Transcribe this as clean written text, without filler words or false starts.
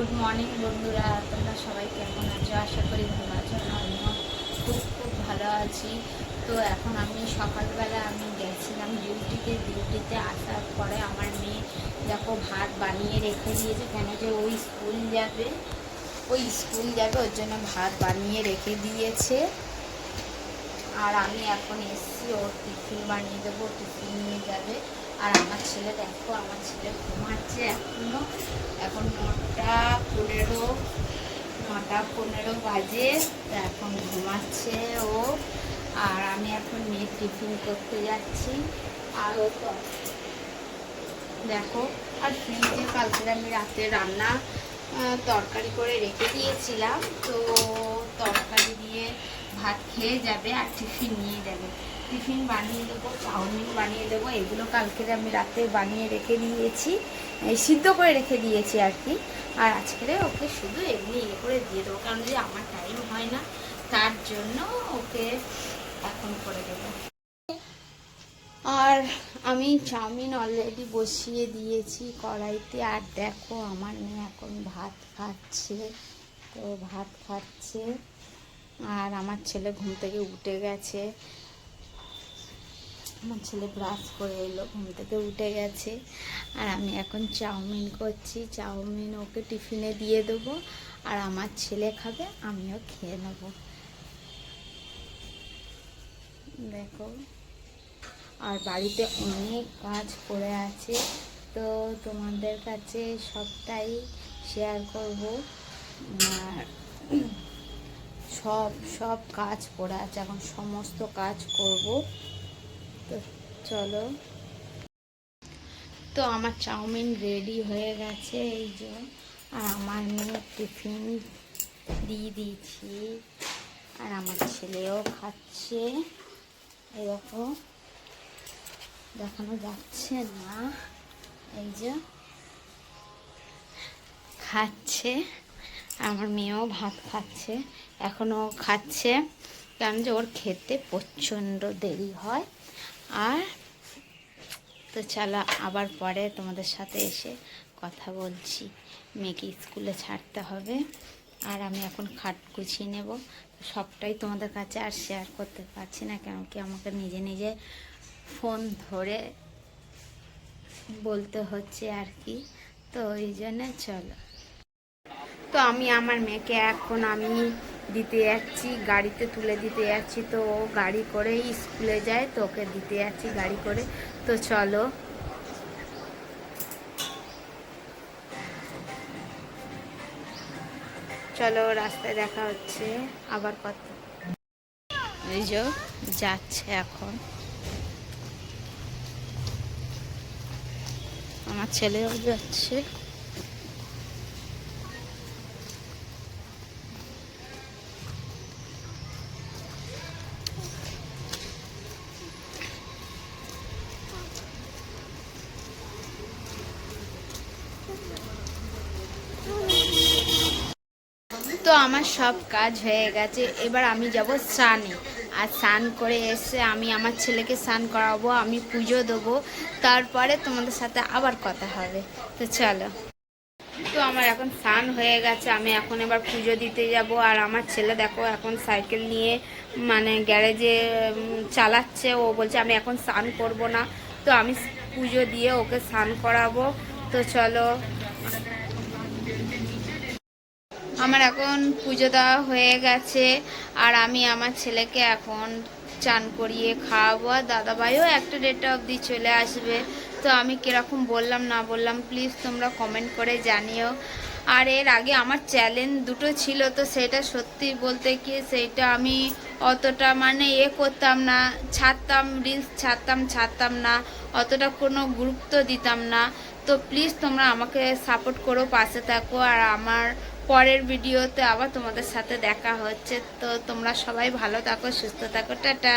Good morning বন্ধুরা, তোমরা সবাই কেমন আছো? আশা করি ভালো আছো। আমিও খুব ভালো আছি। তো এখন আমি সকালবেলা গেছিলাম ডিউটিতে আসার পরে আমার মেয়ে দেখো ভাত বানিয়ে রেখে দিয়েছে, কেন যে ওই স্কুল যাবে ওর জন্য ভাত বানিয়ে রেখে দিয়েছে। আর আমি এখন এসছি, ওর টিফিন বানিয়ে দেবো, টিফিন নিয়ে যাবে। আর আমার ছেলে দেখো, আমার ছেলে ঘুমাচ্ছে এখন 9:15 বাজে। এখন ঘুমাচ্ছে ও। আর আমি এখন মেয়ের টিফিন করতে যাচ্ছি। আর ও তো দেখো, আর ফ্রিজে কালকে আমি রাতে রান্না তরকারি করে রেখে দিয়েছিলাম, তো তরকারি দিয়ে ভাত খেয়ে যাবে আর টিফিন নিয়ে যাবে। টিফিন বানিয়ে দেবো, চাউমিন বানিয়ে দেবো। এগুলো কালকে আমি রাতে বানিয়ে রেখে দিয়েছি, সিদ্ধ করে রেখে দিয়েছি আর কি। আর আজকে ওকে শুধু এমনি করে দিয়ে দেবো, কারণ যে আমার টাইম হয় না, তার জন্য ওকে এখন করে দেবো। আর আমি চাউমিন অলরেডি বসিয়ে দিয়েছি কড়াইতে। আর দেখো, আমার মেয়ে এখন ভাত খাচ্ছে। আর আমার ছেলে ঘুম থেকে উঠে গেছে, আমার ছেলে ব্রাশ করে এলো, ঘুম থেকে উঠে গেছে। আর আমি এখন চাউমিন করছি, চাউমিন ওকে টিফিনে দিয়ে দেবো। আর আমার ছেলে খাবে, আমিও খেয়ে নেব। দেখো, আর বাড়িতে অনেক কাজ পড়ে আছে, তো তোমাদের কাছে সবটাই শেয়ার করব। আর সব কাজ পড়ে আছে, এখন সমস্ত কাজ করব। তো চলো। তো আমার চাউমিন রেডি হয়ে গেছে, এই যে। আর আমার মেয়ে টিফিন দিয়ে দিয়েছি, আর আমার ছেলেও খাচ্ছে। এরকম দেখানো যাচ্ছে না, এই যে খাচ্ছে। আমার মেয়েও ভাত খাচ্ছে, এখনও খাচ্ছে, কারণ যে ওর খেতে প্রচণ্ড দেরি হয়। আর তো চলো, আবার পরে তোমাদের সাথে এসে কথা বলছি। মেয়েকে স্কুলে ছাড়তে হবে, আর আমি এখন খাট গুছিয়ে নেব। সবটাই তোমাদের কাছে আর শেয়ার করতে পারছি না, কেন কি আমাকে নিজে নিজে ফোন ধরে বলতে হচ্ছে আর কি। তো এই জন্যে চলো। তো আমি আমার মেয়েকে এখন দিতে যাচ্ছি, গাড়িতে তুলে দিতে যাচ্ছি। তো ও গাড়ি করেই স্কুলে যায়, তো ওকে দিতে যাচ্ছি গাড়ি করে। তো চলো। চলো, রাস্তায় দেখা হচ্ছে আবার কথা। এই যে যাচ্ছে এখন, আমার ছেলেও যাচ্ছে। তো আমার সব কাজ হয়ে গেছে, এবার আমি যাব স্নানে। আর স্নান করে এসে আমি আমার ছেলেকে স্নান করাবো, আমি পুজো দেবো, তারপরে তোমাদের সাথে আবার কথা হবে। তো চলো। তো আমার এখন স্নান হয়ে গেছে, আমি এখন এবার পুজো দিতে যাব। আর আমার ছেলে দেখো এখন সাইকেল নিয়ে গ্যারেজে চালাচ্ছে। ও বলছে আমি এখন স্নান করব না, তো আমি পুজো দিয়ে ওকে স্নান করাবো। তো চলো। আমার এখন পুজো দেওয়া হয়ে গেছে, আর আমি আমার ছেলেকে এখন চান করিয়ে খাওয়াবো। আর দাদাভাইও 1টা 1:30 অবধি চলে আসবে। তো আমি কীরকম বললাম না বললাম প্লিজ তোমরা কমেন্ট করে জানিও। আর এর আগে আমার চ্যালেঞ্জ দুটো ছিল, তো সেটা সত্যি বলতে কি সেইটা আমি অতটা করতাম না, রিলস ছাড়তাম না, অতটা কোনো গুরুত্ব দিতাম না। তো প্লিজ তোমরা আমাকে সাপোর্ট করো, পাশে থাকো। আর আমার পরের ভিডিওতে আবার তোমাদের সাথে দেখা হচ্ছে। তো তোমরা সবাই ভালো থাকো, সুস্থ থাকো, টাটা।